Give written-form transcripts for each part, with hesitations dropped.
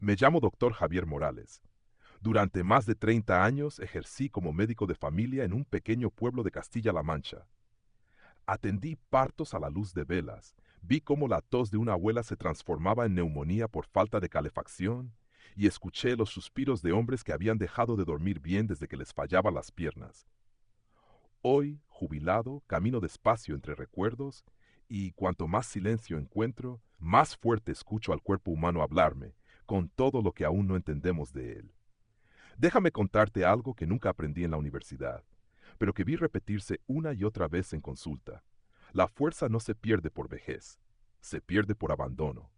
Me llamo Dr. Javier Morales. Durante más de 30 años ejercí como médico de familia en un pequeño pueblo de Castilla-La Mancha. Atendí partos a la luz de velas, vi cómo la tos de una abuela se transformaba en neumonía por falta de calefacción, y escuché los suspiros de hombres que habían dejado de dormir bien desde que les fallaban las piernas. Hoy, jubilado, camino despacio entre recuerdos, y cuanto más silencio encuentro, más fuerte escucho al cuerpo humano hablarme, con todo lo que aún no entendemos de él. Déjame contarte algo que nunca aprendí en la universidad, pero que vi repetirse una y otra vez en consulta. La fuerza no se pierde por vejez, se pierde por abandono.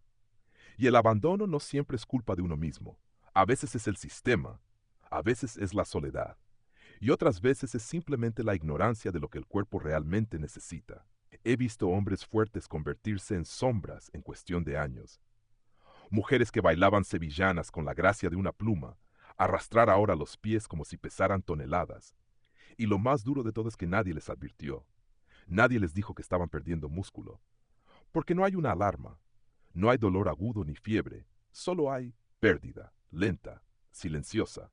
Y el abandono no siempre es culpa de uno mismo. A veces es el sistema, a veces es la soledad, y otras veces es simplemente la ignorancia de lo que el cuerpo realmente necesita. He visto hombres fuertes convertirse en sombras en cuestión de años. Mujeres que bailaban sevillanas con la gracia de una pluma, arrastrar ahora los pies como si pesaran toneladas. Y lo más duro de todo es que nadie les advirtió. Nadie les dijo que estaban perdiendo músculo. Porque no hay una alarma, no hay dolor agudo ni fiebre, solo hay pérdida, lenta, silenciosa,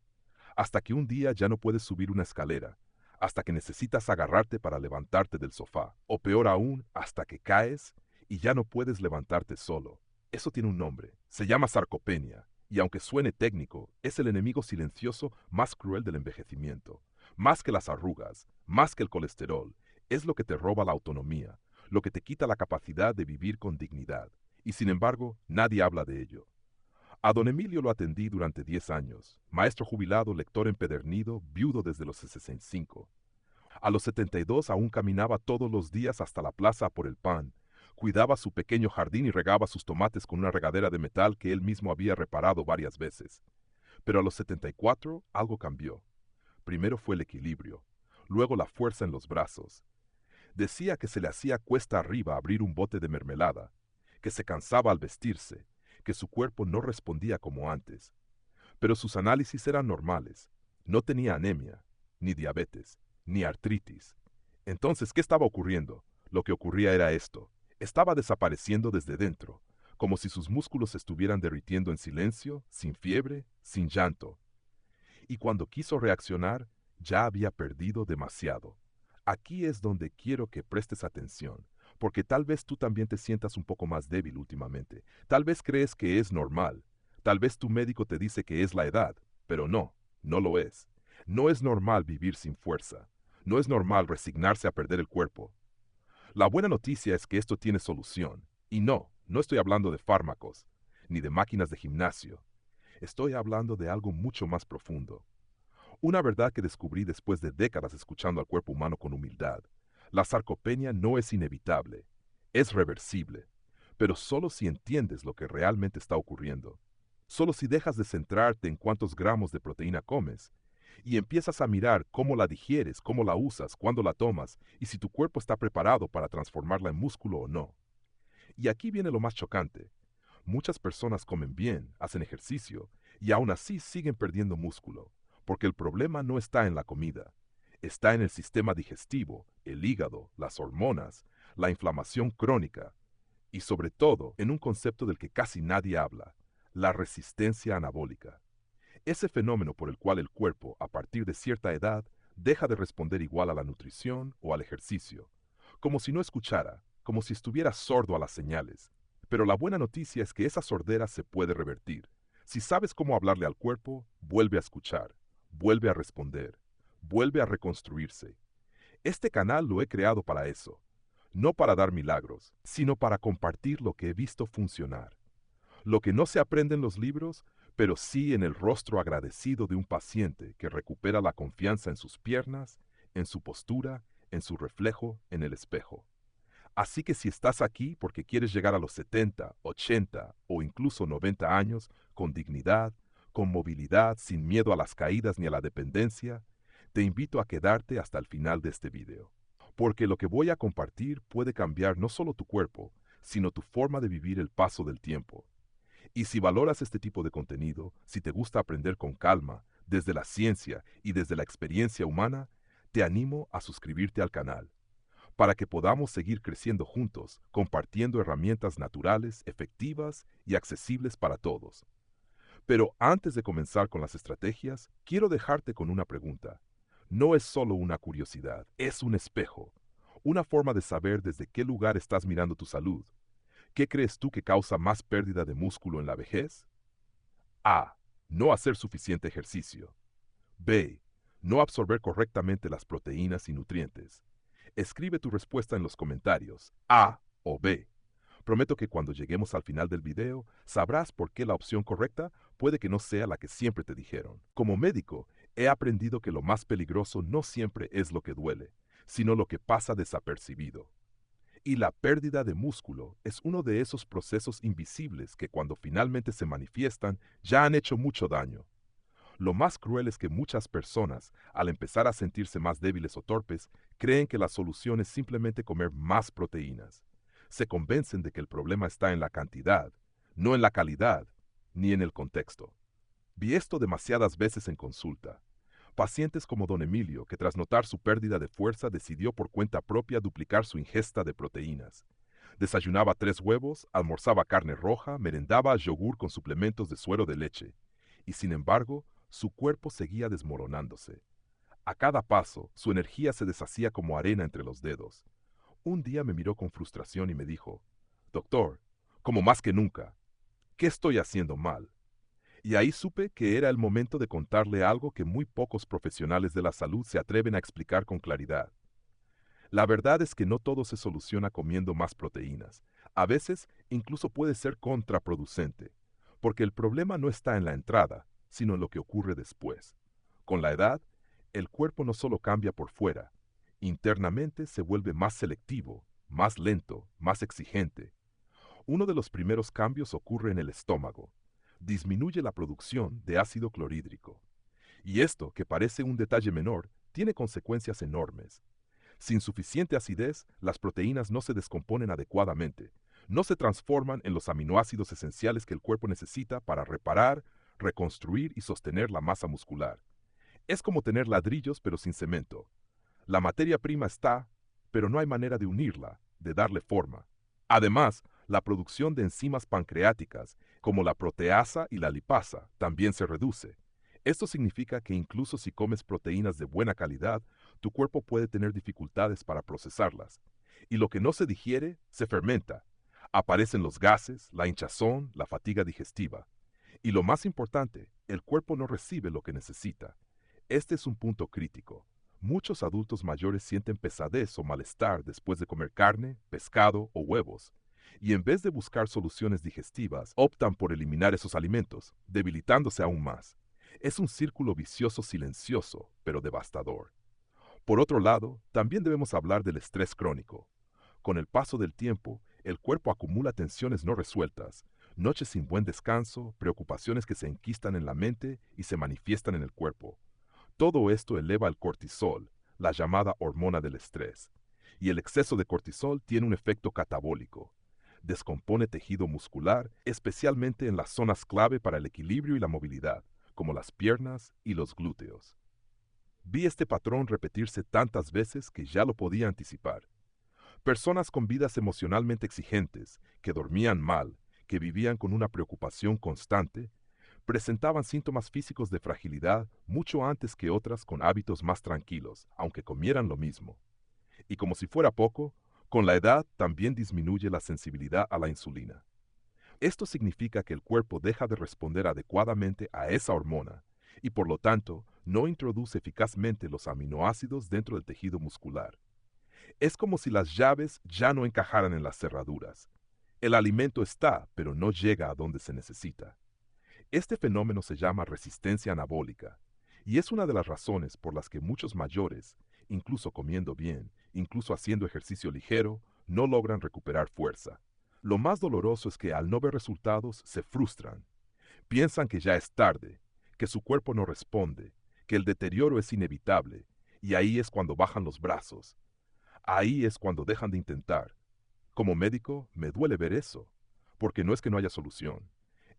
hasta que un día ya no puedes subir una escalera, hasta que necesitas agarrarte para levantarte del sofá, o peor aún, hasta que caes y ya no puedes levantarte solo. Eso tiene un nombre, se llama sarcopenia, y aunque suene técnico, es el enemigo silencioso más cruel del envejecimiento. Más que las arrugas, más que el colesterol, es lo que te roba la autonomía, lo que te quita la capacidad de vivir con dignidad, y sin embargo, nadie habla de ello. A don Emilio lo atendí durante 10 años, maestro jubilado, lector empedernido, viudo desde los 65. A los 72 aún caminaba todos los días hasta la plaza por el pan, cuidaba su pequeño jardín y regaba sus tomates con una regadera de metal que él mismo había reparado varias veces. Pero a los 74 algo cambió. Primero fue el equilibrio, luego la fuerza en los brazos. Decía que se le hacía cuesta arriba abrir un bote de mermelada, que se cansaba al vestirse, que su cuerpo no respondía como antes. Pero sus análisis eran normales. No tenía anemia, ni diabetes, ni artritis. Entonces, ¿qué estaba ocurriendo? Lo que ocurría era esto. Estaba desapareciendo desde dentro, como si sus músculos se estuvieran derritiendo en silencio, sin fiebre, sin llanto. Y cuando quiso reaccionar, ya había perdido demasiado. Aquí es donde quiero que prestes atención, porque tal vez tú también te sientas un poco más débil últimamente. Tal vez crees que es normal. Tal vez tu médico te dice que es la edad, pero no, no lo es. No es normal vivir sin fuerza. No es normal resignarse a perder el cuerpo. La buena noticia es que esto tiene solución. Y no, no estoy hablando de fármacos, ni de máquinas de gimnasio. Estoy hablando de algo mucho más profundo. Una verdad que descubrí después de décadas escuchando al cuerpo humano con humildad. La sarcopenia no es inevitable, es reversible, pero solo si entiendes lo que realmente está ocurriendo. Solo si dejas de centrarte en cuántos gramos de proteína comes y empiezas a mirar cómo la digieres, cómo la usas, cuándo la tomas y si tu cuerpo está preparado para transformarla en músculo o no. Y aquí viene lo más chocante. Muchas personas comen bien, hacen ejercicio y aún así siguen perdiendo músculo, porque el problema no está en la comida, está en el sistema digestivo, el hígado, las hormonas, la inflamación crónica y sobre todo en un concepto del que casi nadie habla, la resistencia anabólica. Ese fenómeno por el cual el cuerpo, a partir de cierta edad, deja de responder igual a la nutrición o al ejercicio, como si no escuchara, como si estuviera sordo a las señales. Pero la buena noticia es que esa sordera se puede revertir. Si sabes cómo hablarle al cuerpo, vuelve a escuchar, vuelve a responder, vuelve a reconstruirse. Este canal lo he creado para eso, no para dar milagros, sino para compartir lo que he visto funcionar. Lo que no se aprende en los libros, pero sí en el rostro agradecido de un paciente que recupera la confianza en sus piernas, en su postura, en su reflejo en el espejo. Así que si estás aquí porque quieres llegar a los 70, 80 o incluso 90 años con dignidad, con movilidad, sin miedo a las caídas ni a la dependencia, te invito a quedarte hasta el final de este video. Porque lo que voy a compartir puede cambiar no solo tu cuerpo, sino tu forma de vivir el paso del tiempo. Y si valoras este tipo de contenido, si te gusta aprender con calma, desde la ciencia y desde la experiencia humana, te animo a suscribirte al canal para que podamos seguir creciendo juntos, compartiendo herramientas naturales, efectivas y accesibles para todos. Pero antes de comenzar con las estrategias, quiero dejarte con una pregunta. No es solo una curiosidad, es un espejo, una forma de saber desde qué lugar estás mirando tu salud. ¿Qué crees tú que causa más pérdida de músculo en la vejez? A. No hacer suficiente ejercicio. B. No absorber correctamente las proteínas y nutrientes. Escribe tu respuesta en los comentarios, A o B. Prometo que cuando lleguemos al final del video, sabrás por qué la opción correcta puede que no sea la que siempre te dijeron. Como médico, he aprendido que lo más peligroso no siempre es lo que duele, sino lo que pasa desapercibido. Y la pérdida de músculo es uno de esos procesos invisibles que cuando finalmente se manifiestan ya han hecho mucho daño. Lo más cruel es que muchas personas, al empezar a sentirse más débiles o torpes, creen que la solución es simplemente comer más proteínas. Se convencen de que el problema está en la cantidad, no en la calidad, ni en el contexto. Vi esto demasiadas veces en consulta. Pacientes como don Emilio, que tras notar su pérdida de fuerza decidió por cuenta propia duplicar su ingesta de proteínas. Desayunaba 3 huevos, almorzaba carne roja, merendaba yogur con suplementos de suero de leche. Y sin embargo, su cuerpo seguía desmoronándose. A cada paso, su energía se deshacía como arena entre los dedos. Un día me miró con frustración y me dijo, «Doctor, como más que nunca, ¿qué estoy haciendo mal?». Y ahí supe que era el momento de contarle algo que muy pocos profesionales de la salud se atreven a explicar con claridad. La verdad es que no todo se soluciona comiendo más proteínas. A veces incluso puede ser contraproducente, porque el problema no está en la entrada, sino en lo que ocurre después. Con la edad, el cuerpo no solo cambia por fuera, internamente se vuelve más selectivo, más lento, más exigente. Uno de los primeros cambios ocurre en el estómago. Disminuye la producción de ácido clorhídrico. Y esto, que parece un detalle menor, tiene consecuencias enormes. Sin suficiente acidez, las proteínas no se descomponen adecuadamente, no se transforman en los aminoácidos esenciales que el cuerpo necesita para reparar, reconstruir y sostener la masa muscular. Es como tener ladrillos pero sin cemento. La materia prima está, pero no hay manera de unirla, de darle forma. Además, la producción de enzimas pancreáticas, como la proteasa y la lipasa, también se reduce. Esto significa que incluso si comes proteínas de buena calidad, tu cuerpo puede tener dificultades para procesarlas. Y lo que no se digiere, se fermenta. Aparecen los gases, la hinchazón, la fatiga digestiva. Y lo más importante, el cuerpo no recibe lo que necesita. Este es un punto crítico. Muchos adultos mayores sienten pesadez o malestar después de comer carne, pescado o huevos, y en vez de buscar soluciones digestivas, optan por eliminar esos alimentos, debilitándose aún más. Es un círculo vicioso silencioso, pero devastador. Por otro lado, también debemos hablar del estrés crónico. Con el paso del tiempo, el cuerpo acumula tensiones no resueltas, noches sin buen descanso, preocupaciones que se enquistan en la mente y se manifiestan en el cuerpo. Todo esto eleva el cortisol, la llamada hormona del estrés. Y el exceso de cortisol tiene un efecto catabólico. Descompone tejido muscular, especialmente en las zonas clave para el equilibrio y la movilidad, como las piernas y los glúteos. Vi este patrón repetirse tantas veces que ya lo podía anticipar. Personas con vidas emocionalmente exigentes, que dormían mal, que vivían con una preocupación constante, presentaban síntomas físicos de fragilidad mucho antes que otras con hábitos más tranquilos, aunque comieran lo mismo. Y como si fuera poco, con la edad también disminuye la sensibilidad a la insulina. Esto significa que el cuerpo deja de responder adecuadamente a esa hormona y por lo tanto no introduce eficazmente los aminoácidos dentro del tejido muscular. Es como si las llaves ya no encajaran en las cerraduras. El alimento está, pero no llega a donde se necesita. Este fenómeno se llama resistencia anabólica, y es una de las razones por las que muchos mayores, incluso comiendo bien, incluso haciendo ejercicio ligero, no logran recuperar fuerza. Lo más doloroso es que al no ver resultados se frustran. Piensan que ya es tarde, que su cuerpo no responde, que el deterioro es inevitable, y ahí es cuando bajan los brazos. Ahí es cuando dejan de intentar. Como médico, me duele ver eso, porque no es que no haya solución.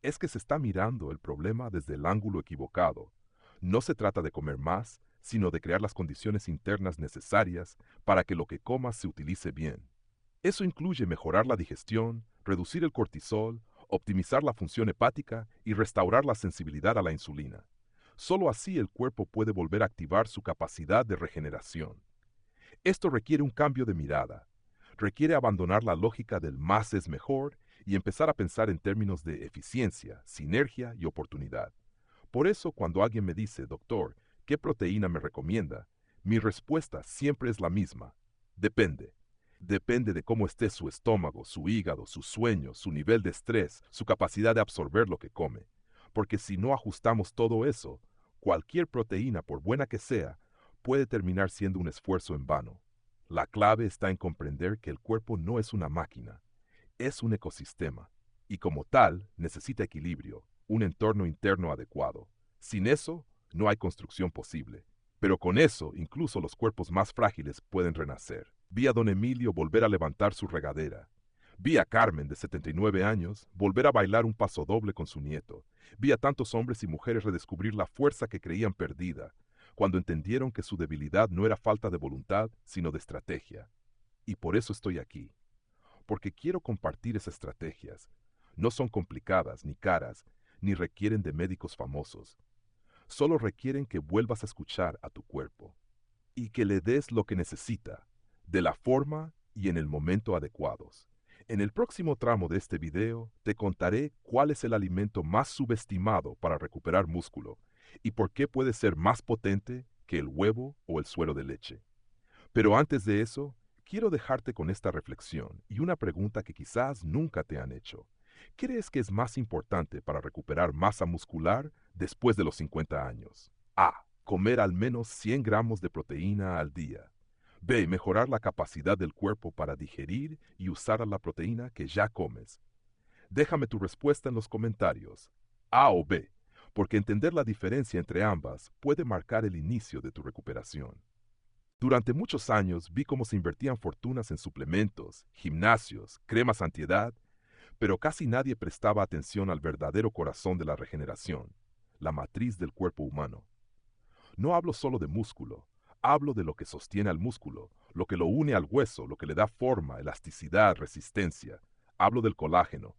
Es que se está mirando el problema desde el ángulo equivocado. No se trata de comer más, sino de crear las condiciones internas necesarias para que lo que comas se utilice bien. Eso incluye mejorar la digestión, reducir el cortisol, optimizar la función hepática y restaurar la sensibilidad a la insulina. Solo así el cuerpo puede volver a activar su capacidad de regeneración. Esto requiere un cambio de mirada. Requiere abandonar la lógica del más es mejor y empezar a pensar en términos de eficiencia, sinergia y oportunidad. Por eso, cuando alguien me dice, doctor, ¿qué proteína me recomienda? Mi respuesta siempre es la misma. Depende. Depende de cómo esté su estómago, su hígado, su sueño, su nivel de estrés, su capacidad de absorber lo que come. Porque si no ajustamos todo eso, cualquier proteína, por buena que sea, puede terminar siendo un esfuerzo en vano. La clave está en comprender que el cuerpo no es una máquina, es un ecosistema, y como tal necesita equilibrio, un entorno interno adecuado. Sin eso, no hay construcción posible. Pero con eso, incluso los cuerpos más frágiles pueden renacer. Vi a don Emilio volver a levantar su regadera. Vi a Carmen, de 79 años, volver a bailar un pasodoble con su nieto. Vi a tantos hombres y mujeres redescubrir la fuerza que creían perdida, cuando entendieron que su debilidad no era falta de voluntad, sino de estrategia. Y por eso estoy aquí. Porque quiero compartir esas estrategias. No son complicadas, ni caras, ni requieren de médicos famosos. Solo requieren que vuelvas a escuchar a tu cuerpo y que le des lo que necesita, de la forma y en el momento adecuados. En el próximo tramo de este video te contaré cuál es el alimento más subestimado para recuperar músculo y por qué puede ser más potente que el huevo o el suero de leche. Pero antes de eso, quiero dejarte con esta reflexión y una pregunta que quizás nunca te han hecho. ¿Qué crees que es más importante para recuperar masa muscular después de los 50 años? A. Comer al menos 100 gramos de proteína al día. B. Mejorar la capacidad del cuerpo para digerir y usar la proteína que ya comes. Déjame tu respuesta en los comentarios. A o B, porque entender la diferencia entre ambas puede marcar el inicio de tu recuperación. Durante muchos años vi cómo se invertían fortunas en suplementos, gimnasios, cremas antiedad, pero casi nadie prestaba atención al verdadero corazón de la regeneración, la matriz del cuerpo humano. No hablo solo de músculo, hablo de lo que sostiene al músculo, lo que lo une al hueso, lo que le da forma, elasticidad, resistencia. Hablo del colágeno.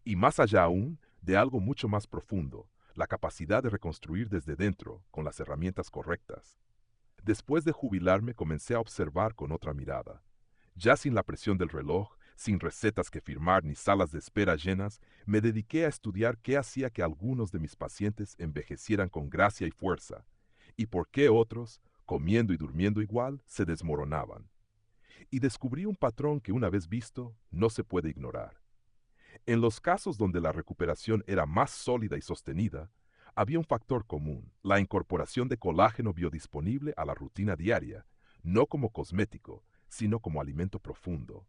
Y más allá aún, de algo mucho más profundo, la capacidad de reconstruir desde dentro, con las herramientas correctas. Después de jubilarme comencé a observar con otra mirada. Ya sin la presión del reloj, sin recetas que firmar ni salas de espera llenas, me dediqué a estudiar qué hacía que algunos de mis pacientes envejecieran con gracia y fuerza, y por qué otros, comiendo y durmiendo igual, se desmoronaban. Y descubrí un patrón que una vez visto, no se puede ignorar. En los casos donde la recuperación era más sólida y sostenida, había un factor común, la incorporación de colágeno biodisponible a la rutina diaria, no como cosmético, sino como alimento profundo.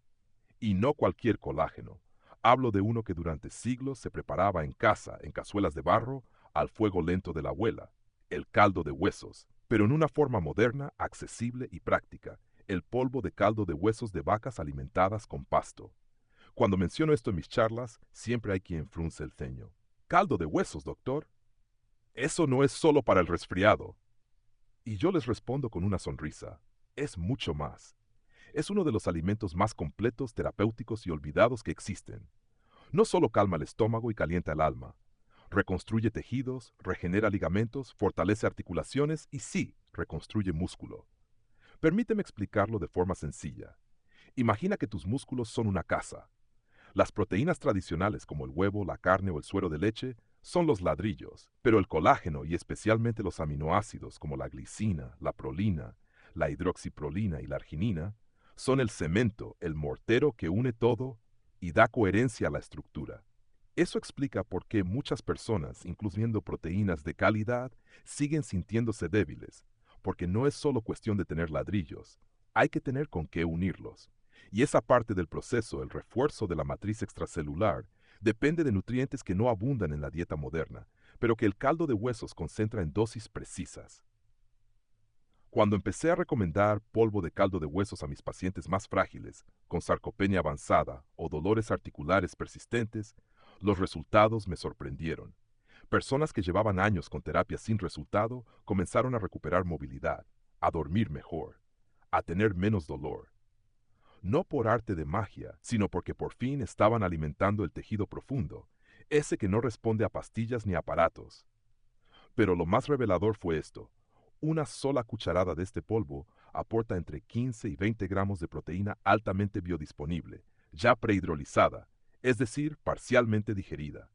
Y no cualquier colágeno. Hablo de uno que durante siglos se preparaba en casa, en cazuelas de barro, al fuego lento de la abuela, el caldo de huesos, pero en una forma moderna, accesible y práctica, el polvo de caldo de huesos de vacas alimentadas con pasto. Cuando menciono esto en mis charlas, siempre hay quien frunce el ceño. ¿Caldo de huesos, doctor? Eso no es solo para el resfriado. Y yo les respondo con una sonrisa. Es mucho más. Es uno de los alimentos más completos, terapéuticos y olvidados que existen. No solo calma el estómago y calienta el alma. Reconstruye tejidos, regenera ligamentos, fortalece articulaciones y sí, reconstruye músculo. Permíteme explicarlo de forma sencilla. Imagina que tus músculos son una casa. Las proteínas tradicionales como el huevo, la carne o el suero de leche son los ladrillos, pero el colágeno y especialmente los aminoácidos como la glicina, la prolina, la hidroxiprolina y la arginina son el cemento, el mortero que une todo y da coherencia a la estructura. Eso explica por qué muchas personas, incluyendo proteínas de calidad, siguen sintiéndose débiles, porque no es solo cuestión de tener ladrillos, hay que tener con qué unirlos. Y esa parte del proceso, el refuerzo de la matriz extracelular, depende de nutrientes que no abundan en la dieta moderna, pero que el caldo de huesos concentra en dosis precisas. Cuando empecé a recomendar polvo de caldo de huesos a mis pacientes más frágiles, con sarcopenia avanzada o dolores articulares persistentes, los resultados me sorprendieron. Personas que llevaban años con terapia sin resultado comenzaron a recuperar movilidad, a dormir mejor, a tener menos dolor. No por arte de magia, sino porque por fin estaban alimentando el tejido profundo, ese que no responde a pastillas ni aparatos. Pero lo más revelador fue esto. Una sola cucharada de este polvo aporta entre 15 y 20 gramos de proteína altamente biodisponible, ya prehidrolizada, es decir, parcialmente digerida.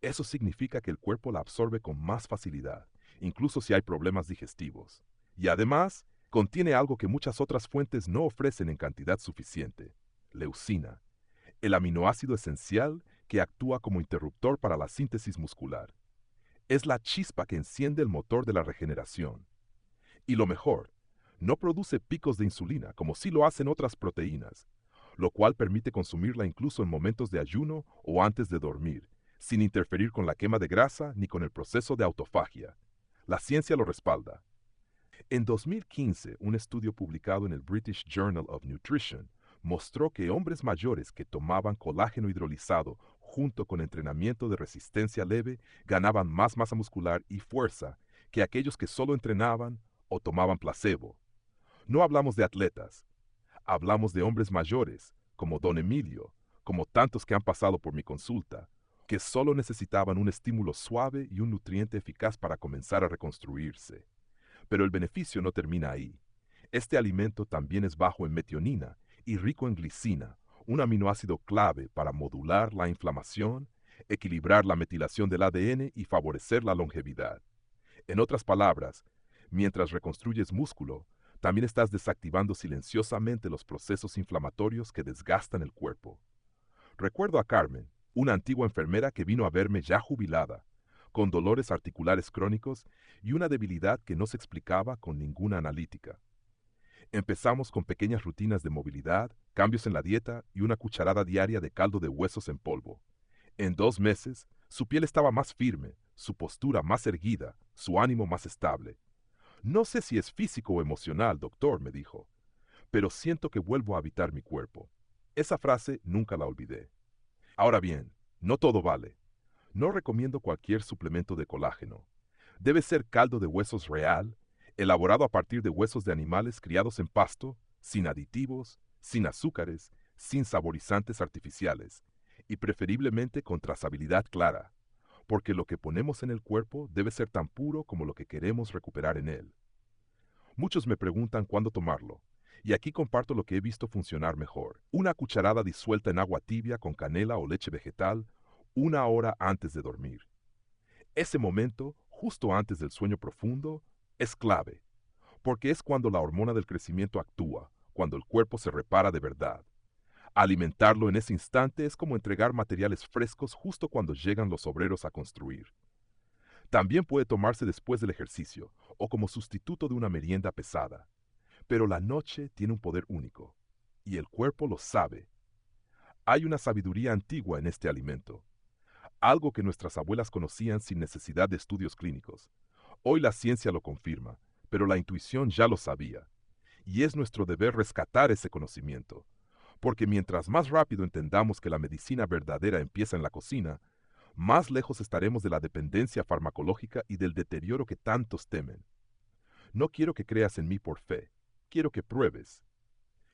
Eso significa que el cuerpo la absorbe con más facilidad, incluso si hay problemas digestivos. Y además, contiene algo que muchas otras fuentes no ofrecen en cantidad suficiente: leucina, el aminoácido esencial que actúa como interruptor para la síntesis muscular. Es la chispa que enciende el motor de la regeneración. Y lo mejor, no produce picos de insulina como sí lo hacen otras proteínas, lo cual permite consumirla incluso en momentos de ayuno o antes de dormir, sin interferir con la quema de grasa ni con el proceso de autofagia. La ciencia lo respalda. En 2015, un estudio publicado en el British Journal of Nutrition mostró que hombres mayores que tomaban colágeno hidrolizado junto con entrenamiento de resistencia leve ganaban más masa muscular y fuerza que aquellos que solo entrenaban o tomaban placebo. No hablamos de atletas, hablamos de hombres mayores, como Don Emilio, como tantos que han pasado por mi consulta, que solo necesitaban un estímulo suave y un nutriente eficaz para comenzar a reconstruirse. Pero el beneficio no termina ahí. Este alimento también es bajo en metionina y rico en glicina, un aminoácido clave para modular la inflamación, equilibrar la metilación del ADN y favorecer la longevidad. En otras palabras, mientras reconstruyes músculo, también estás desactivando silenciosamente los procesos inflamatorios que desgastan el cuerpo. Recuerdo a Carmen, una antigua enfermera que vino a verme ya jubilada, con dolores articulares crónicos y una debilidad que no se explicaba con ninguna analítica. Empezamos con pequeñas rutinas de movilidad, cambios en la dieta y una cucharada diaria de caldo de huesos en polvo. En 2 meses, su piel estaba más firme, su postura más erguida, su ánimo más estable. No sé si es físico o emocional, doctor, me dijo, pero siento que vuelvo a habitar mi cuerpo. Esa frase nunca la olvidé. Ahora bien, no todo vale. No recomiendo cualquier suplemento de colágeno. Debe ser caldo de huesos real, elaborado a partir de huesos de animales criados en pasto, sin aditivos, sin azúcares, sin saborizantes artificiales, y preferiblemente con trazabilidad clara, porque lo que ponemos en el cuerpo debe ser tan puro como lo que queremos recuperar en él. Muchos me preguntan cuándo tomarlo, y aquí comparto lo que he visto funcionar mejor. Una cucharada disuelta en agua tibia con canela o leche vegetal 1 hora antes de dormir. Ese momento, justo antes del sueño profundo, es clave, porque es cuando la hormona del crecimiento actúa, cuando el cuerpo se repara de verdad. Alimentarlo en ese instante es como entregar materiales frescos justo cuando llegan los obreros a construir. También puede tomarse después del ejercicio o como sustituto de una merienda pesada. Pero la noche tiene un poder único, y el cuerpo lo sabe. Hay una sabiduría antigua en este alimento, algo que nuestras abuelas conocían sin necesidad de estudios clínicos. Hoy la ciencia lo confirma, pero la intuición ya lo sabía. Y es nuestro deber rescatar ese conocimiento, porque mientras más rápido entendamos que la medicina verdadera empieza en la cocina, más lejos estaremos de la dependencia farmacológica y del deterioro que tantos temen. No quiero que creas en mí por fe, quiero que pruebes,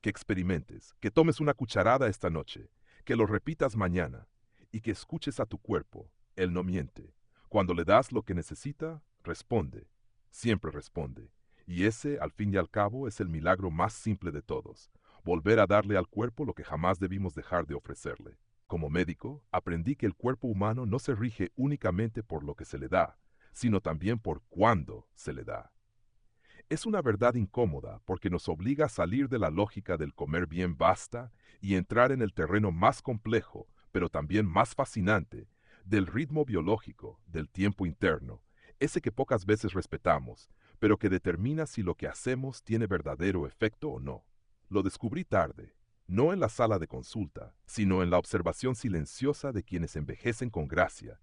que experimentes, que tomes una cucharada esta noche, que lo repitas mañana y que escuches a tu cuerpo. Él no miente. Cuando le das lo que necesita, responde. Siempre responde. Y ese, al fin y al cabo, es el milagro más simple de todos: volver a darle al cuerpo lo que jamás debimos dejar de ofrecerle. Como médico, aprendí que el cuerpo humano no se rige únicamente por lo que se le da, sino también por cuándo se le da. Es una verdad incómoda porque nos obliga a salir de la lógica del comer bien basta y entrar en el terreno más complejo, pero también más fascinante, del ritmo biológico, del tiempo interno, ese que pocas veces respetamos, pero que determina si lo que hacemos tiene verdadero efecto o no. Lo descubrí tarde, no en la sala de consulta, sino en la observación silenciosa de quienes envejecen con gracia,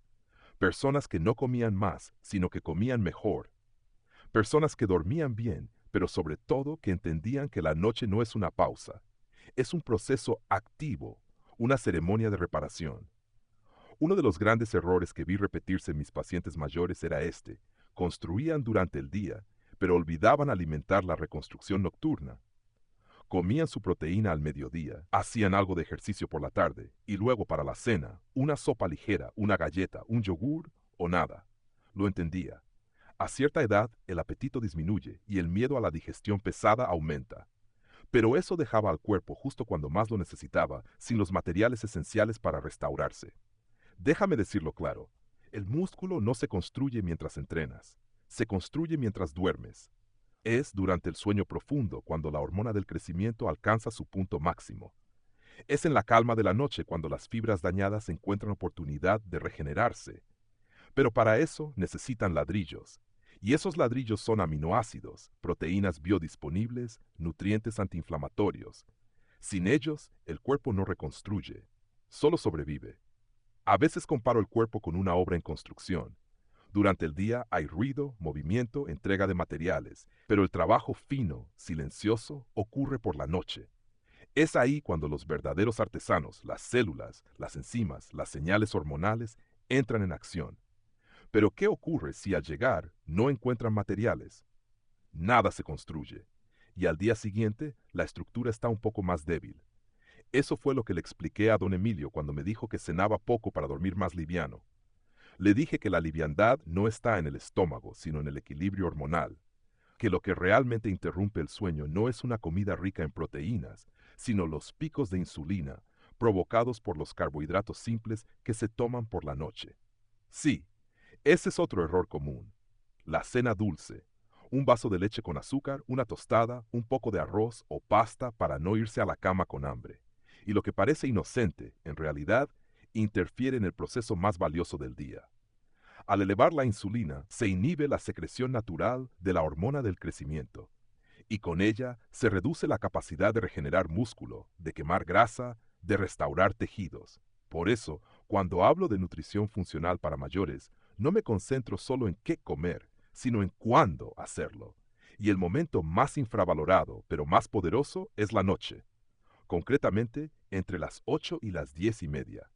personas que no comían más, sino que comían mejor, personas que dormían bien, pero sobre todo que entendían que la noche no es una pausa, es un proceso activo, una ceremonia de reparación. Uno de los grandes errores que vi repetirse en mis pacientes mayores era este: construían durante el día, pero olvidaban alimentar la reconstrucción nocturna. Comían su proteína al mediodía, hacían algo de ejercicio por la tarde, y luego para la cena, una sopa ligera, una galleta, un yogur o nada. Lo entendía. A cierta edad, el apetito disminuye y el miedo a la digestión pesada aumenta. Pero eso dejaba al cuerpo justo cuando más lo necesitaba, sin los materiales esenciales para restaurarse. Déjame decirlo claro, el músculo no se construye mientras entrenas, se construye mientras duermes. Es durante el sueño profundo cuando la hormona del crecimiento alcanza su punto máximo. Es en la calma de la noche cuando las fibras dañadas encuentran oportunidad de regenerarse. Pero para eso necesitan ladrillos. Y esos ladrillos son aminoácidos, proteínas biodisponibles, nutrientes antiinflamatorios. Sin ellos, el cuerpo no reconstruye, solo sobrevive. A veces comparo el cuerpo con una obra en construcción. Durante el día hay ruido, movimiento, entrega de materiales, pero el trabajo fino, silencioso, ocurre por la noche. Es ahí cuando los verdaderos artesanos, las células, las enzimas, las señales hormonales, entran en acción. Pero ¿qué ocurre si al llegar no encuentran materiales? Nada se construye, y al día siguiente la estructura está un poco más débil. Eso fue lo que le expliqué a don Emilio cuando me dijo que cenaba poco para dormir más liviano. Le dije que la liviandad no está en el estómago, sino en el equilibrio hormonal, que lo que realmente interrumpe el sueño no es una comida rica en proteínas, sino los picos de insulina provocados por los carbohidratos simples que se toman por la noche. Sí, ese es otro error común. La cena dulce. Un vaso de leche con azúcar, una tostada, un poco de arroz o pasta para no irse a la cama con hambre. Y lo que parece inocente, en realidad, interfiere en el proceso más valioso del día. Al elevar la insulina, se inhibe la secreción natural de la hormona del crecimiento, y con ella se reduce la capacidad de regenerar músculo, de quemar grasa, de restaurar tejidos. Por eso, cuando hablo de nutrición funcional para mayores, no me concentro solo en qué comer, sino en cuándo hacerlo. Y el momento más infravalorado, pero más poderoso, es la noche. Concretamente, entre las 8 y las 10:30.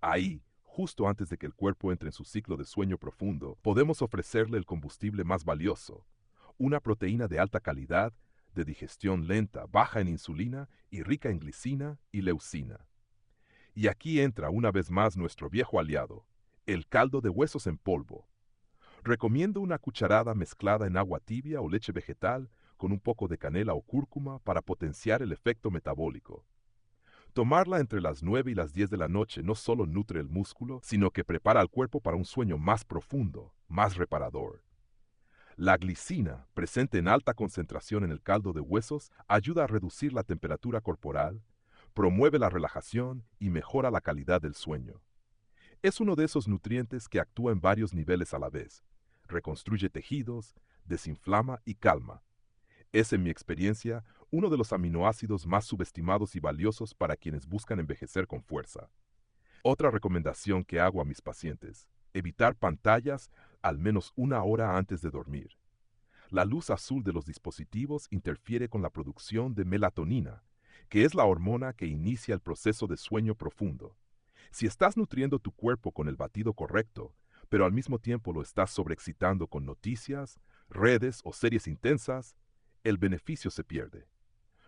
Ahí, justo antes de que el cuerpo entre en su ciclo de sueño profundo, podemos ofrecerle el combustible más valioso, una proteína de alta calidad, de digestión lenta, baja en insulina y rica en glicina y leucina. Y aquí entra una vez más nuestro viejo aliado, el caldo de huesos en polvo. Recomiendo una cucharada mezclada en agua tibia o leche vegetal con un poco de canela o cúrcuma para potenciar el efecto metabólico. Tomarla entre las 9 y las 10 de la noche no solo nutre el músculo, sino que prepara al cuerpo para un sueño más profundo, más reparador. La glicina, presente en alta concentración en el caldo de huesos, ayuda a reducir la temperatura corporal, promueve la relajación y mejora la calidad del sueño. Es uno de esos nutrientes que actúa en varios niveles a la vez. Reconstruye tejidos, desinflama y calma. Es, en mi experiencia, uno de los aminoácidos más subestimados y valiosos para quienes buscan envejecer con fuerza. Otra recomendación que hago a mis pacientes: evitar pantallas al menos una hora antes de dormir. La luz azul de los dispositivos interfiere con la producción de melatonina, que es la hormona que inicia el proceso de sueño profundo. Si estás nutriendo tu cuerpo con el batido correcto, pero al mismo tiempo lo estás sobreexcitando con noticias, redes o series intensas, el beneficio se pierde.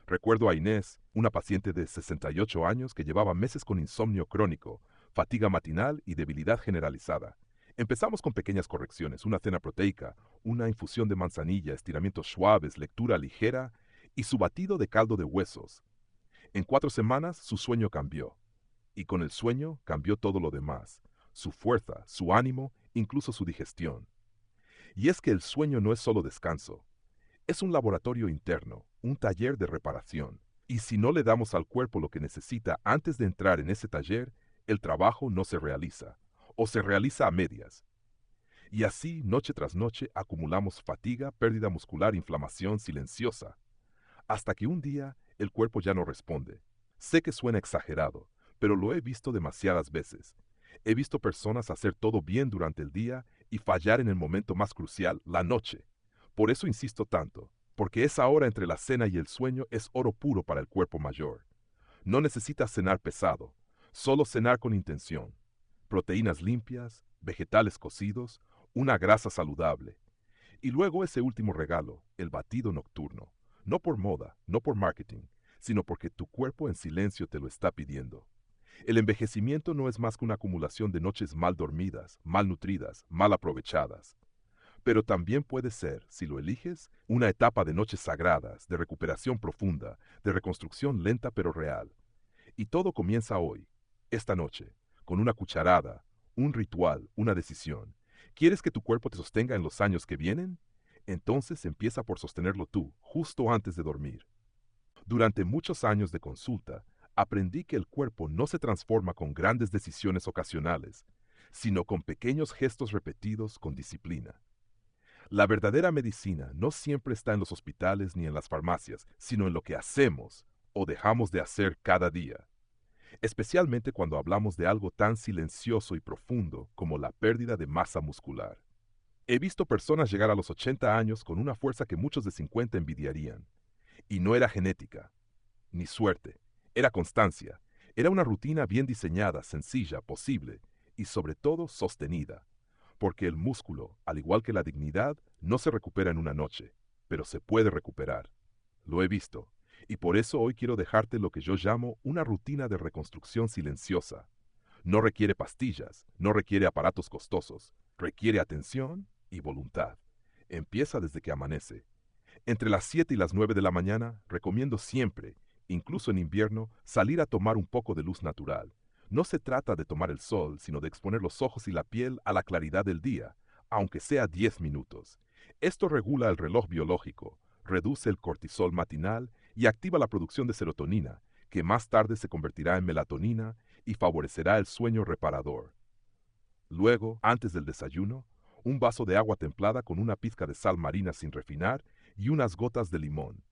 Recuerdo a Inés, una paciente de 68 años que llevaba meses con insomnio crónico, fatiga matinal y debilidad generalizada. Empezamos con pequeñas correcciones: una cena proteica, una infusión de manzanilla, estiramientos suaves, lectura ligera y su batido de caldo de huesos. En 4 semanas su sueño cambió. Y con el sueño cambió todo lo demás: su fuerza, su ánimo, incluso su digestión. Y es que el sueño no es solo descanso. Es un laboratorio interno, un taller de reparación. Y si no le damos al cuerpo lo que necesita antes de entrar en ese taller, el trabajo no se realiza, o se realiza a medias. Y así, noche tras noche, acumulamos fatiga, pérdida muscular, inflamación silenciosa, hasta que un día el cuerpo ya no responde. Sé que suena exagerado, pero lo he visto demasiadas veces. He visto personas hacer todo bien durante el día y fallar en el momento más crucial, la noche. Por eso insisto tanto, porque esa hora entre la cena y el sueño es oro puro para el cuerpo mayor. No necesitas cenar pesado, solo cenar con intención. Proteínas limpias, vegetales cocidos, una grasa saludable. Y luego ese último regalo, el batido nocturno. No por moda, no por marketing, sino porque tu cuerpo en silencio te lo está pidiendo. El envejecimiento no es más que una acumulación de noches mal dormidas, mal nutridas, mal aprovechadas. Pero también puede ser, si lo eliges, una etapa de noches sagradas, de recuperación profunda, de reconstrucción lenta pero real. Y todo comienza hoy, esta noche, con una cucharada, un ritual, una decisión. ¿Quieres que tu cuerpo te sostenga en los años que vienen? Entonces empieza por sostenerlo tú, justo antes de dormir. Durante muchos años de consulta, aprendí que el cuerpo no se transforma con grandes decisiones ocasionales, sino con pequeños gestos repetidos con disciplina. La verdadera medicina no siempre está en los hospitales ni en las farmacias, sino en lo que hacemos o dejamos de hacer cada día, especialmente cuando hablamos de algo tan silencioso y profundo como la pérdida de masa muscular. He visto personas llegar a los 80 años con una fuerza que muchos de 50 envidiarían, y no era genética, ni suerte, era constancia, era una rutina bien diseñada, sencilla, posible y sobre todo sostenida, porque el músculo, al igual que la dignidad, no se recupera en una noche, pero se puede recuperar. Lo he visto, y por eso hoy quiero dejarte lo que yo llamo una rutina de reconstrucción silenciosa. No requiere pastillas, no requiere aparatos costosos, requiere atención y voluntad. Empieza desde que amanece. Entre las 7 y las 9 de la mañana, recomiendo siempre, incluso en invierno, salir a tomar un poco de luz natural. No se trata de tomar el sol, sino de exponer los ojos y la piel a la claridad del día, aunque sea 10 minutos. Esto regula el reloj biológico, reduce el cortisol matinal y activa la producción de serotonina, que más tarde se convertirá en melatonina y favorecerá el sueño reparador. Luego, antes del desayuno, un vaso de agua templada con una pizca de sal marina sin refinar y unas gotas de limón.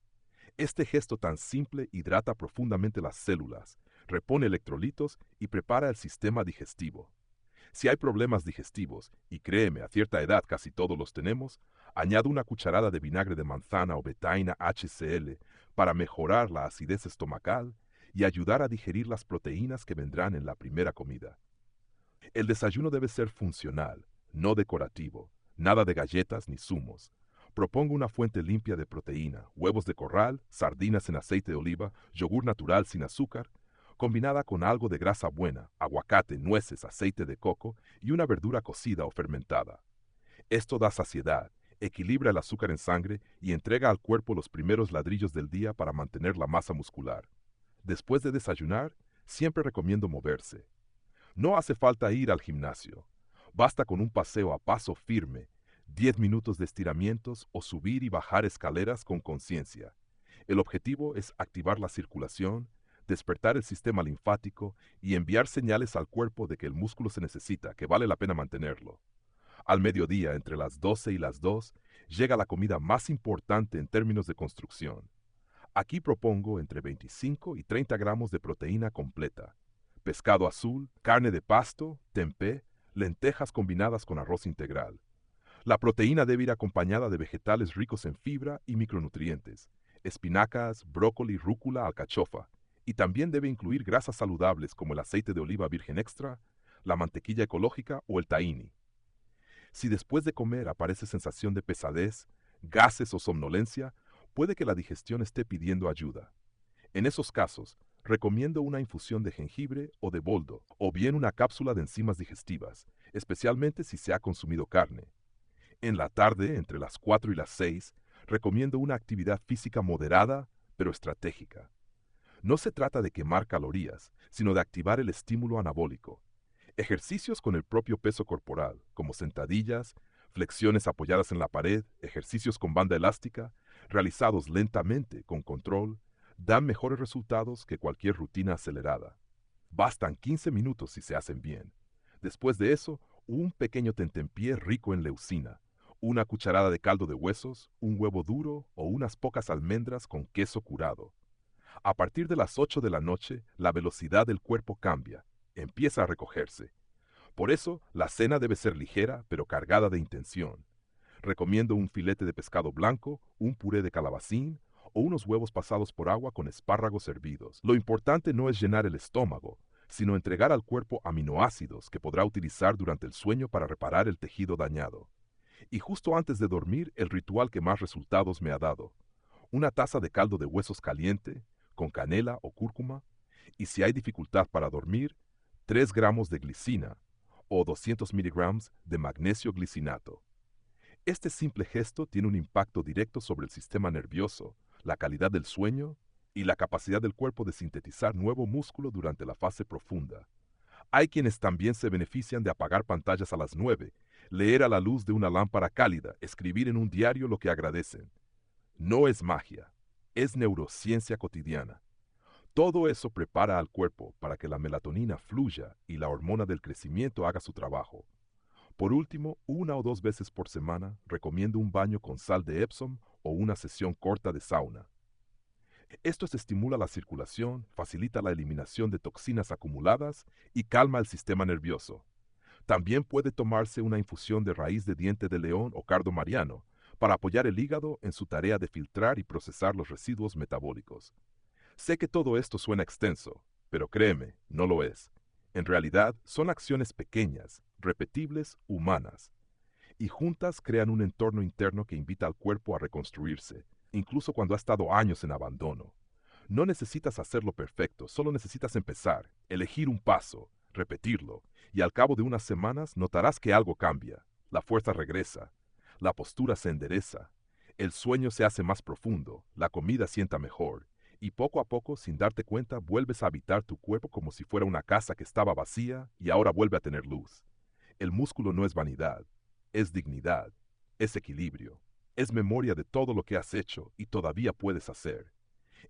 Este gesto tan simple hidrata profundamente las células, repone electrolitos y prepara el sistema digestivo. Si hay problemas digestivos, y créeme, a cierta edad casi todos los tenemos, añade una cucharada de vinagre de manzana o betaina HCl para mejorar la acidez estomacal y ayudar a digerir las proteínas que vendrán en la primera comida. El desayuno debe ser funcional, no decorativo, nada de galletas ni zumos. Propongo una fuente limpia de proteína, huevos de corral, sardinas en aceite de oliva, yogur natural sin azúcar, combinada con algo de grasa buena, aguacate, nueces, aceite de coco y una verdura cocida o fermentada. Esto da saciedad, equilibra el azúcar en sangre y entrega al cuerpo los primeros ladrillos del día para mantener la masa muscular. Después de desayunar, siempre recomiendo moverse. No hace falta ir al gimnasio. Basta con un paseo a paso firme, 10 minutos de estiramientos o subir y bajar escaleras con conciencia. El objetivo es activar la circulación, despertar el sistema linfático y enviar señales al cuerpo de que el músculo se necesita, que vale la pena mantenerlo. Al mediodía, entre las 12 y las 2, llega la comida más importante en términos de construcción. Aquí propongo entre 25 y 30 gramos de proteína completa, pescado azul, carne de pasto, tempeh, lentejas combinadas con arroz integral. La proteína debe ir acompañada de vegetales ricos en fibra y micronutrientes, espinacas, brócoli, rúcula, alcachofa, y también debe incluir grasas saludables como el aceite de oliva virgen extra, la mantequilla ecológica o el tahini. Si después de comer aparece sensación de pesadez, gases o somnolencia, puede que la digestión esté pidiendo ayuda. En esos casos, recomiendo una infusión de jengibre o de boldo, o bien una cápsula de enzimas digestivas, especialmente si se ha consumido carne. En la tarde, entre las 4 y las 6, recomiendo una actividad física moderada, pero estratégica. No se trata de quemar calorías, sino de activar el estímulo anabólico. Ejercicios con el propio peso corporal, como sentadillas, flexiones apoyadas en la pared, ejercicios con banda elástica, realizados lentamente, con control, dan mejores resultados que cualquier rutina acelerada. Bastan 15 minutos si se hacen bien. Después de eso, un pequeño tentempié rico en leucina, una cucharada de caldo de huesos, un huevo duro o unas pocas almendras con queso curado. A partir de las 8 de la noche, la velocidad del cuerpo cambia, empieza a recogerse. Por eso, la cena debe ser ligera, pero cargada de intención. Recomiendo un filete de pescado blanco, un puré de calabacín o unos huevos pasados por agua con espárragos hervidos. Lo importante no es llenar el estómago, sino entregar al cuerpo aminoácidos que podrá utilizar durante el sueño para reparar el tejido dañado. Y justo antes de dormir, el ritual que más resultados me ha dado. Una taza de caldo de huesos caliente, con canela o cúrcuma, y si hay dificultad para dormir, 3 gramos de glicina o 200 miligramos de magnesio glicinato. Este simple gesto tiene un impacto directo sobre el sistema nervioso, la calidad del sueño y la capacidad del cuerpo de sintetizar nuevo músculo durante la fase profunda. Hay quienes también se benefician de apagar pantallas a las 9, leer a la luz de una lámpara cálida, escribir en un diario lo que agradecen. No es magia, es neurociencia cotidiana. Todo eso prepara al cuerpo para que la melatonina fluya y la hormona del crecimiento haga su trabajo. Por último, 1 o 2 veces por semana recomiendo un baño con sal de Epsom o una sesión corta de sauna. Esto estimula la circulación, facilita la eliminación de toxinas acumuladas y calma el sistema nervioso. También puede tomarse una infusión de raíz de diente de león o cardo mariano para apoyar el hígado en su tarea de filtrar y procesar los residuos metabólicos. Sé que todo esto suena extenso, pero créeme, no lo es. En realidad, son acciones pequeñas, repetibles, humanas, y juntas crean un entorno interno que invita al cuerpo a reconstruirse, incluso cuando ha estado años en abandono. No necesitas hacerlo perfecto, solo necesitas empezar, elegir un paso, repetirlo, y al cabo de unas semanas notarás que algo cambia. La fuerza regresa, la postura se endereza, el sueño se hace más profundo, la comida sienta mejor, y poco a poco, sin darte cuenta, vuelves a habitar tu cuerpo como si fuera una casa que estaba vacía y ahora vuelve a tener luz. El músculo no es vanidad, es dignidad, es equilibrio, es memoria de todo lo que has hecho y todavía puedes hacer.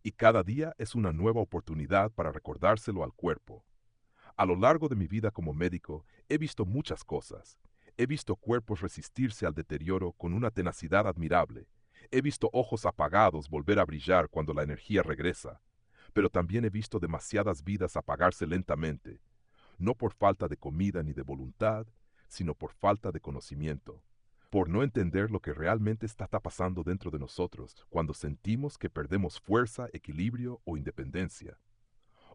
Y cada día es una nueva oportunidad para recordárselo al cuerpo. A lo largo de mi vida como médico, he visto muchas cosas. He visto cuerpos resistirse al deterioro con una tenacidad admirable. He visto ojos apagados volver a brillar cuando la energía regresa. Pero también he visto demasiadas vidas apagarse lentamente, no por falta de comida ni de voluntad, sino por falta de conocimiento, por no entender lo que realmente está pasando dentro de nosotros cuando sentimos que perdemos fuerza, equilibrio o independencia.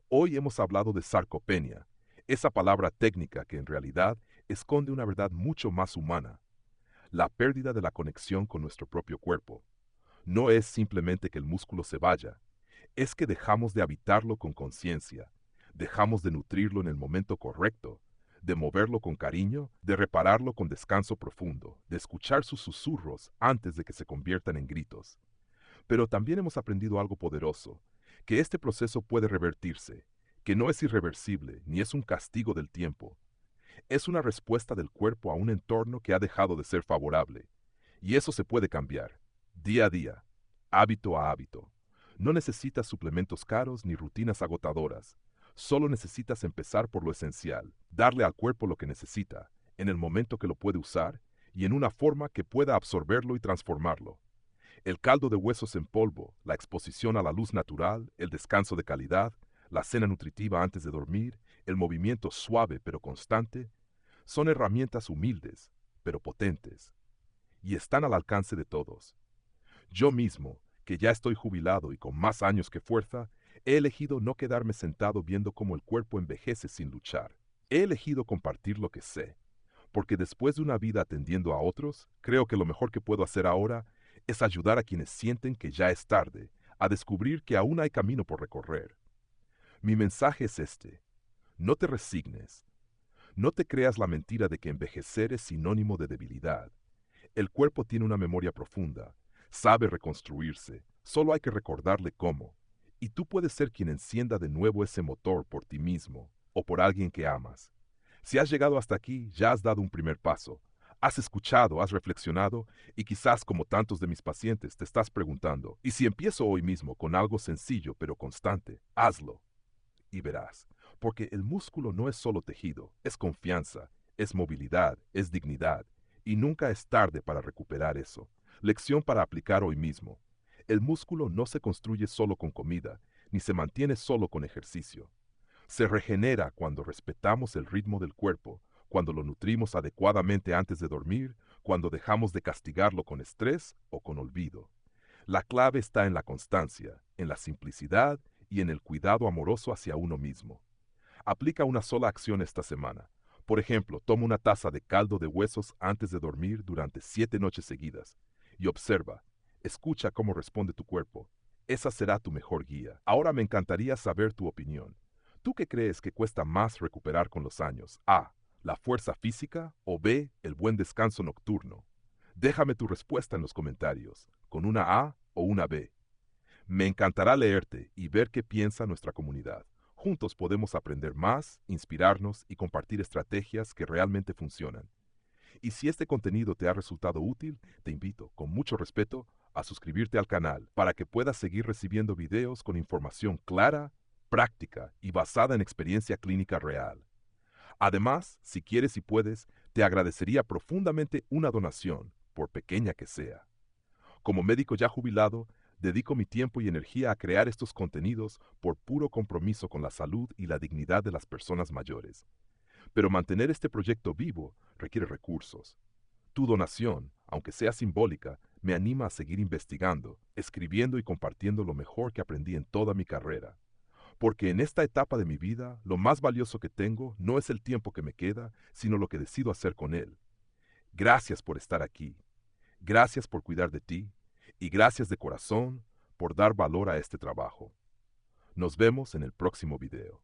Hoy hemos hablado de sarcopenia, esa palabra técnica que en realidad esconde una verdad mucho más humana, la pérdida de la conexión con nuestro propio cuerpo. No es simplemente que el músculo se vaya, es que dejamos de habitarlo con conciencia, dejamos de nutrirlo en el momento correcto, de moverlo con cariño, de repararlo con descanso profundo, de escuchar sus susurros antes de que se conviertan en gritos. Pero también hemos aprendido algo poderoso, que este proceso puede revertirse, que no es irreversible ni es un castigo del tiempo. Es una respuesta del cuerpo a un entorno que ha dejado de ser favorable. Y eso se puede cambiar, día a día, hábito a hábito. No necesitas suplementos caros ni rutinas agotadoras. Solo necesitas empezar por lo esencial, darle al cuerpo lo que necesita, en el momento que lo puede usar y en una forma que pueda absorberlo y transformarlo. El caldo de huesos en polvo, la exposición a la luz natural, el descanso de calidad, la cena nutritiva antes de dormir, el movimiento suave pero constante, son herramientas humildes, pero potentes, y están al alcance de todos. Yo mismo, que ya estoy jubilado y con más años que fuerza, he elegido no quedarme sentado viendo cómo el cuerpo envejece sin luchar. He elegido compartir lo que sé, porque después de una vida atendiendo a otros, creo que lo mejor que puedo hacer ahora es ayudar a quienes sienten que ya es tarde, a descubrir que aún hay camino por recorrer. Mi mensaje es este: no te resignes, no te creas la mentira de que envejecer es sinónimo de debilidad. El cuerpo tiene una memoria profunda, sabe reconstruirse, solo hay que recordarle cómo. Y tú puedes ser quien encienda de nuevo ese motor por ti mismo o por alguien que amas. Si has llegado hasta aquí, ya has dado un primer paso. Has escuchado, has reflexionado y quizás como tantos de mis pacientes te estás preguntando, ¿y si empiezo hoy mismo con algo sencillo pero constante? Hazlo y verás, porque el músculo no es solo tejido, es confianza, es movilidad, es dignidad, y nunca es tarde para recuperar eso. Lección para aplicar hoy mismo. El músculo no se construye solo con comida, ni se mantiene solo con ejercicio. Se regenera cuando respetamos el ritmo del cuerpo, cuando lo nutrimos adecuadamente antes de dormir, cuando dejamos de castigarlo con estrés o con olvido. La clave está en la constancia, en la simplicidad y en el cuidado amoroso hacia uno mismo. Aplica una sola acción esta semana. Por ejemplo, toma una taza de caldo de huesos antes de dormir durante 7 noches seguidas y observa, escucha cómo responde tu cuerpo. Esa será tu mejor guía. Ahora me encantaría saber tu opinión. ¿Tú qué crees que cuesta más recuperar con los años? A, la fuerza física o B, el buen descanso nocturno. Déjame tu respuesta en los comentarios, con una A o una B. Me encantará leerte y ver qué piensa nuestra comunidad. Juntos podemos aprender más, inspirarnos y compartir estrategias que realmente funcionan. Y si este contenido te ha resultado útil, te invito, con mucho respeto, a suscribirte al canal para que puedas seguir recibiendo videos con información clara, práctica y basada en experiencia clínica real. Además, si quieres y puedes, te agradecería profundamente una donación, por pequeña que sea. Como médico ya jubilado, dedico mi tiempo y energía a crear estos contenidos por puro compromiso con la salud y la dignidad de las personas mayores. Pero mantener este proyecto vivo requiere recursos. Tu donación, aunque sea simbólica, me anima a seguir investigando, escribiendo y compartiendo lo mejor que aprendí en toda mi carrera. Porque en esta etapa de mi vida, lo más valioso que tengo no es el tiempo que me queda, sino lo que decido hacer con él. Gracias por estar aquí. Gracias por cuidar de ti. Y gracias de corazón por dar valor a este trabajo. Nos vemos en el próximo video.